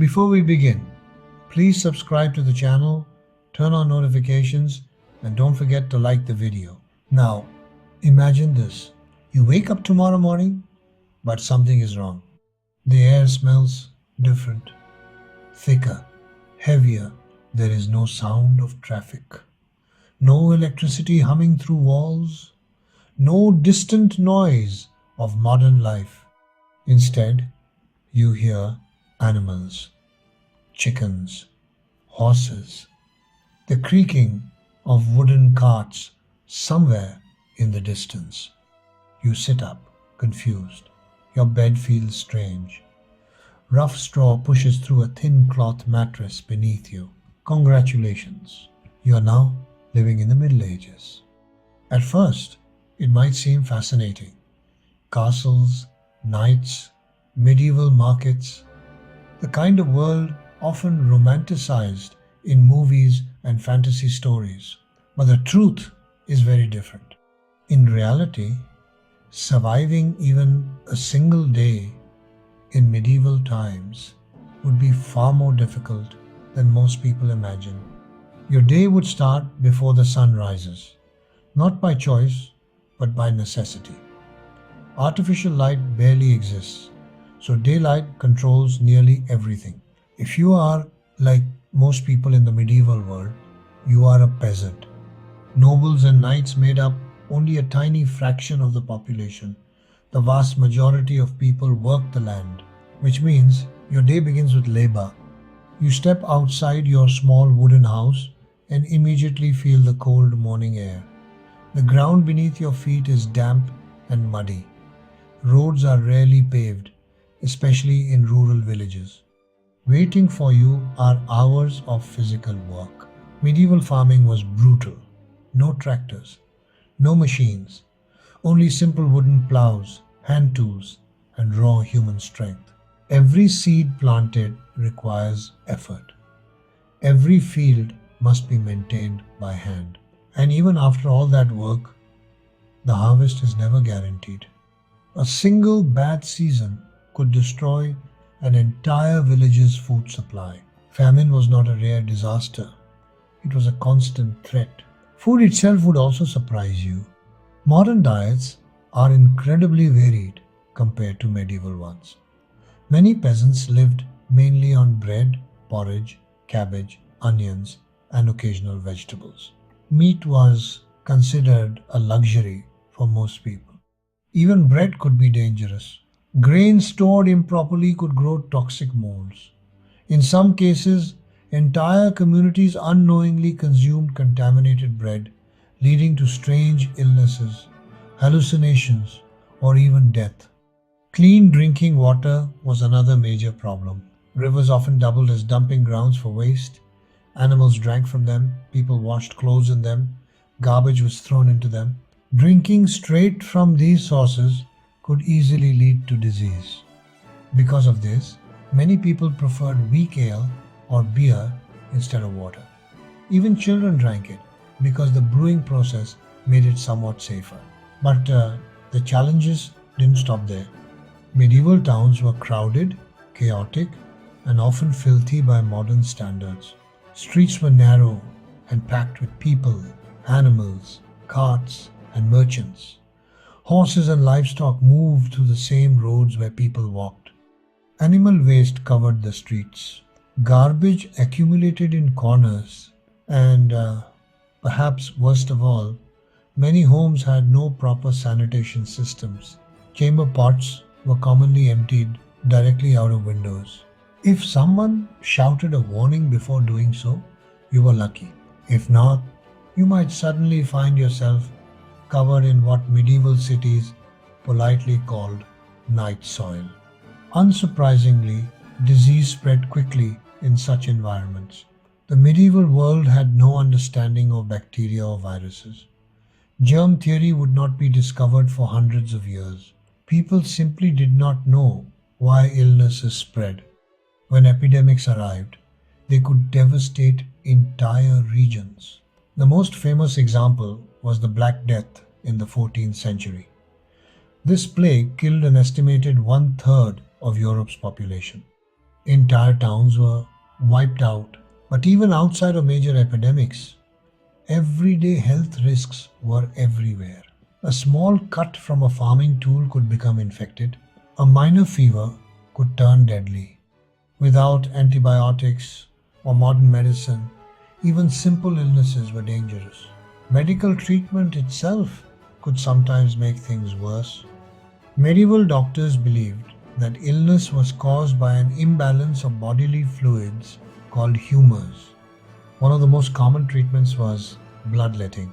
Before we begin, please subscribe to the channel, turn on notifications, and don't forget to like the video. Now, imagine this. You wake up tomorrow morning, but something is wrong. The air smells different, thicker, heavier. There is no sound of traffic, no electricity humming through walls, no distant noise of modern life. Instead, you hear animals, chickens, horses, the creaking of wooden carts somewhere in the distance. You sit up, confused. Your bed feels strange. Rough straw pushes through a thin cloth mattress beneath you. Congratulations, you are now living in the Middle Ages. At first, it might seem fascinating. Castles, knights, medieval markets, the kind of world often romanticized in movies and fantasy stories. But the truth is very different. In reality, surviving even a single day in medieval times would be far more difficult than most people imagine. Your day would start before the sun rises, not by choice, but by necessity. Artificial light barely exists, so daylight controls nearly everything. If you are like most people in the medieval world, you are a peasant. Nobles and knights made up only a tiny fraction of the population. The vast majority of people work the land, which means your day begins with labor. You step outside your small wooden house and immediately feel the cold morning air. The ground beneath your feet is damp and muddy. Roads are rarely paved, especially in rural villages. Waiting for you are hours of physical work. Medieval farming was brutal. No tractors, no machines, only simple wooden plows, hand tools, and raw human strength. Every seed planted requires effort. Every field must be maintained by hand. And even after all that work, the harvest is never guaranteed. A single bad season could destroy an entire village's food supply. Famine was not a rare disaster. It was a constant threat. Food itself would also surprise you. Modern diets are incredibly varied compared to medieval ones. Many peasants lived mainly on bread, porridge, cabbage, onions, and occasional vegetables. Meat was considered a luxury for most people. Even bread could be dangerous. Grain stored improperly could grow toxic molds. In some cases, entire communities unknowingly consumed contaminated bread, leading to strange illnesses, hallucinations, or even death. Clean drinking water was another major problem. Rivers often doubled as dumping grounds for waste. Animals drank from them, people washed clothes in them, garbage was thrown into them. Drinking straight from these sources could easily lead to disease. Because of this, many people preferred weak ale or beer instead of water. Even children drank it because the brewing process made it somewhat safer. But the challenges didn't stop there. Medieval towns were crowded, chaotic, and often filthy by modern standards. Streets were narrow and packed with people, animals, carts, and merchants. Horses and livestock moved through the same roads where people walked. Animal waste covered the streets. Garbage accumulated in corners, and perhaps worst of all, many homes had no proper sanitation systems. Chamber pots were commonly emptied directly out of windows. If someone shouted a warning before doing so, you were lucky. If not, you might suddenly find yourself covered in what medieval cities politely called night soil. Unsurprisingly, disease spread quickly in such environments. The medieval world had no understanding of bacteria or viruses. Germ theory would not be discovered for hundreds of years. People simply did not know why illnesses spread. When epidemics arrived, they could devastate entire regions. The most famous example was the Black Death in the 14th century. This plague killed an estimated one-third of Europe's population. Entire towns were wiped out. But even outside of major epidemics, everyday health risks were everywhere. A small cut from a farming tool could become infected. A minor fever could turn deadly. Without antibiotics or modern medicine, even simple illnesses were dangerous. Medical treatment itself could sometimes make things worse. Medieval doctors believed that illness was caused by an imbalance of bodily fluids called humors. One of the most common treatments was bloodletting,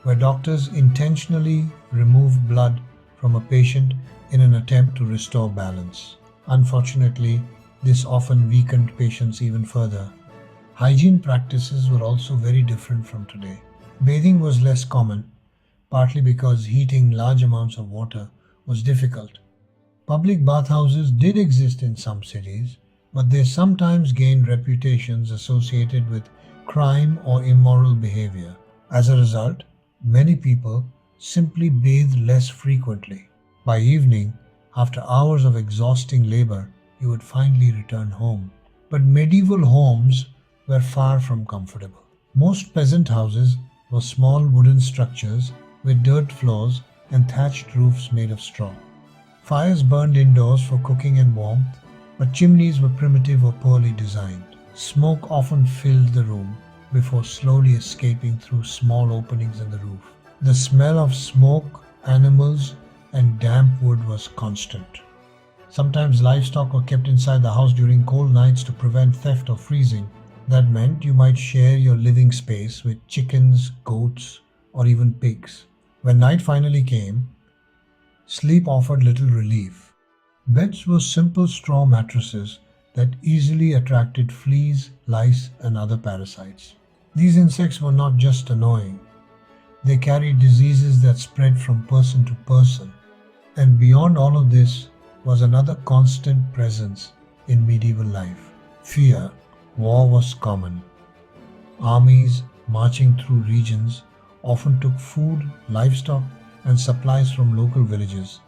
where doctors intentionally removed blood from a patient in an attempt to restore balance. Unfortunately, this often weakened patients even further. Hygiene practices were also very different from today. Bathing was less common, partly because heating large amounts of water was difficult. Public bathhouses did exist in some cities, but they sometimes gained reputations associated with crime or immoral behavior. As a result, many people simply bathed less frequently. By evening, after hours of exhausting labor, you would finally return home. But medieval homes were far from comfortable. Most peasant houses were small wooden structures with dirt floors and thatched roofs made of straw. Fires burned indoors for cooking and warmth, but chimneys were primitive or poorly designed. Smoke often filled the room before slowly escaping through small openings in the roof. The smell of smoke, animals, and damp wood was constant. Sometimes livestock were kept inside the house during cold nights to prevent theft or freezing. That meant you might share your living space with chickens, goats, or even pigs. When night finally came, sleep offered little relief. Beds were simple straw mattresses that easily attracted fleas, lice, and other parasites. These insects were not just annoying, they carried diseases that spread from person to person. And beyond all of this was another constant presence in medieval life: fear. War was common. Armies marching through regions often took food, livestock, and supplies from local villages.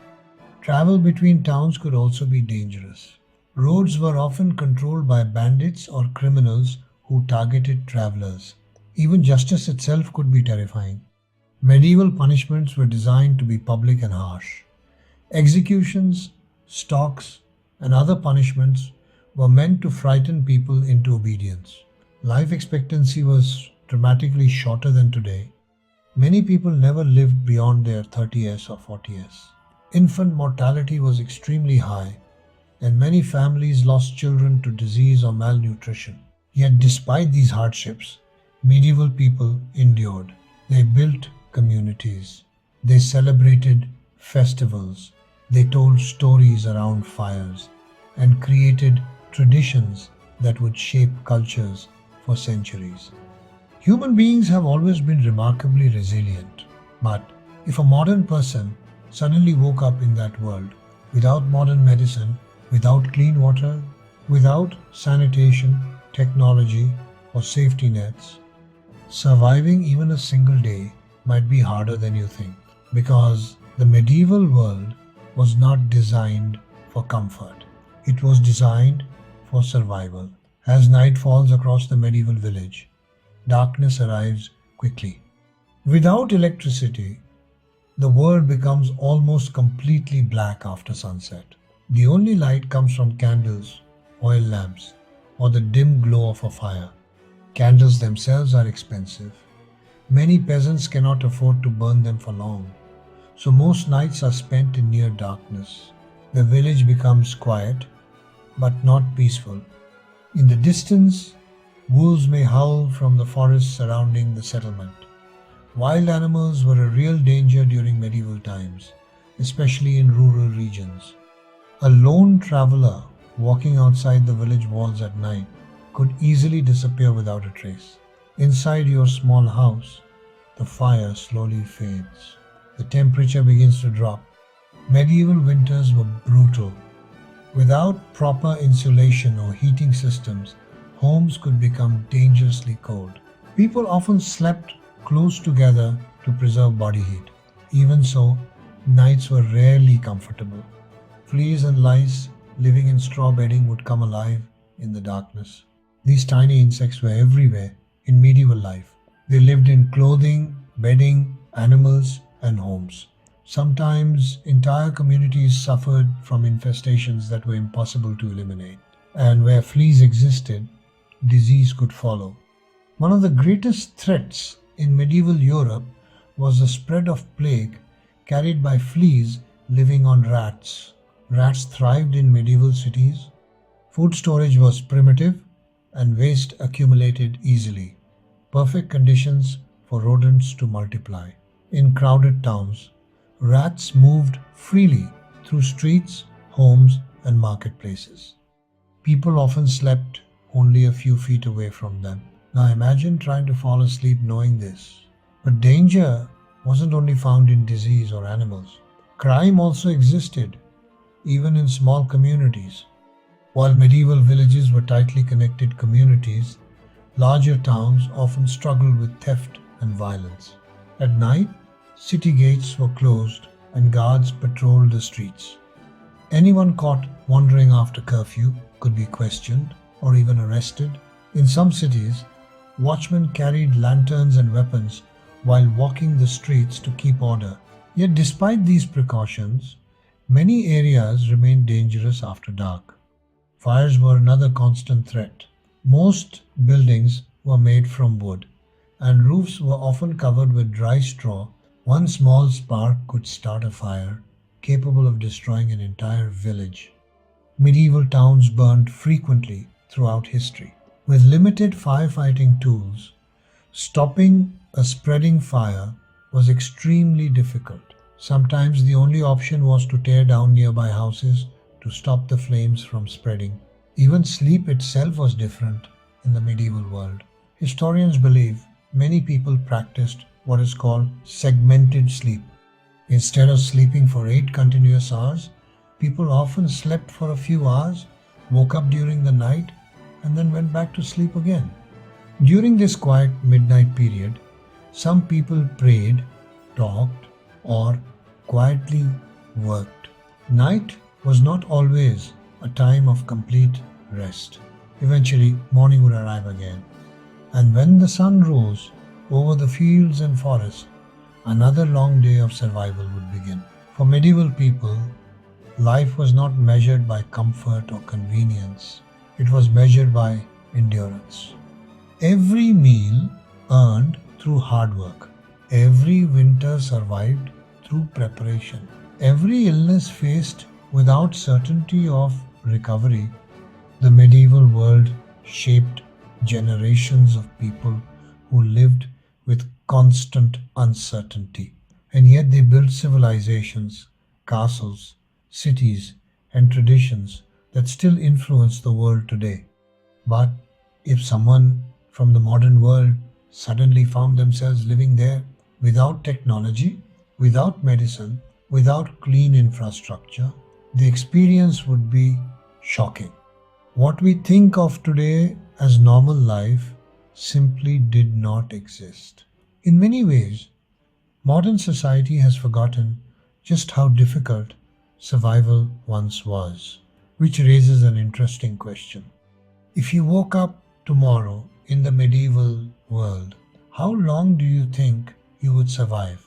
Travel between towns could also be dangerous. Roads were often controlled by bandits or criminals who targeted travelers. Even justice itself could be terrifying. Medieval punishments were designed to be public and harsh. Executions, stocks, and other punishments were meant to frighten people into obedience. Life expectancy was dramatically shorter than today. Many people never lived beyond their 30s or 40s. Infant mortality was extremely high, and many families lost children to disease or malnutrition. Yet, despite these hardships, medieval people endured. They built communities, they celebrated festivals, they told stories around fires, and created traditions that would shape cultures for centuries. Human beings have always been remarkably resilient, but if a modern person suddenly woke up in that world without modern medicine, without clean water, without sanitation, technology, or safety nets, surviving even a single day might be harder than you think, because the medieval world was not designed for comfort. It was designed for survival. As night falls across the medieval village, darkness arrives quickly. Without electricity, the world becomes almost completely black after sunset. The only light comes from candles, oil lamps, or the dim glow of a fire. Candles themselves are expensive. Many peasants cannot afford to burn them for long, so most nights are spent in near darkness. The village becomes quiet, but not peaceful. In the distance, wolves may howl from the forests surrounding the settlement. Wild animals were a real danger during medieval times, especially in rural regions. A lone traveler walking outside the village walls at night could easily disappear without a trace. Inside your small house, the fire slowly fades. The temperature begins to drop. Medieval winters were brutal. Without proper insulation or heating systems, homes could become dangerously cold. People often slept close together to preserve body heat. Even so, nights were rarely comfortable. Fleas and lice living in straw bedding would come alive in the darkness. These tiny insects were everywhere in medieval life. They lived in clothing, bedding, animals, and homes. Sometimes entire communities suffered from infestations that were impossible to eliminate. And where fleas existed, disease could follow. One of the greatest threats in medieval Europe was the spread of plague carried by fleas living on rats. Rats thrived in medieval cities. Food storage was primitive and waste accumulated easily. Perfect conditions for rodents to multiply. In crowded towns, rats moved freely through streets, homes, and marketplaces. People often slept only a few feet away from them. Now imagine trying to fall asleep knowing this. But danger wasn't only found in disease or animals. Crime also existed, even in small communities. While medieval villages were tightly connected communities, larger towns often struggled with theft and violence. At night, city gates were closed and guards patrolled the streets. Anyone caught wandering after curfew could be questioned or even arrested. In some cities, watchmen carried lanterns and weapons while walking the streets to keep order. Yet despite these precautions, many areas remained dangerous after dark. Fires were another constant threat. Most buildings were made from wood, and roofs were often covered with dry straw. One small spark could start a fire capable of destroying an entire village. Medieval towns burned frequently throughout history. With limited firefighting tools, stopping a spreading fire was extremely difficult. Sometimes the only option was to tear down nearby houses to stop the flames from spreading. Even sleep itself was different in the medieval world. Historians believe many people practiced what is called segmented sleep. Instead of sleeping for 8 continuous hours, people often slept for a few hours, woke up during the night, and then went back to sleep again. During this quiet midnight period, some people prayed, talked, or quietly worked. Night was not always a time of complete rest. Eventually, morning would arrive again. And when the sun rose over the fields and forests, another long day of survival would begin. For medieval people, life was not measured by comfort or convenience. It was measured by endurance. Every meal earned through hard work. Every winter survived through preparation. Every illness faced without certainty of recovery. The medieval world shaped generations of people who lived with constant uncertainty. And yet they built civilizations, castles, cities, and traditions that still influence the world today. But if someone from the modern world suddenly found themselves living there without technology, without medicine, without clean infrastructure, the experience would be shocking. What we think of today as normal life simply did not exist. In many ways, modern society has forgotten just how difficult survival once was, which raises an interesting question. If you woke up tomorrow in the medieval world, how long do you think you would survive?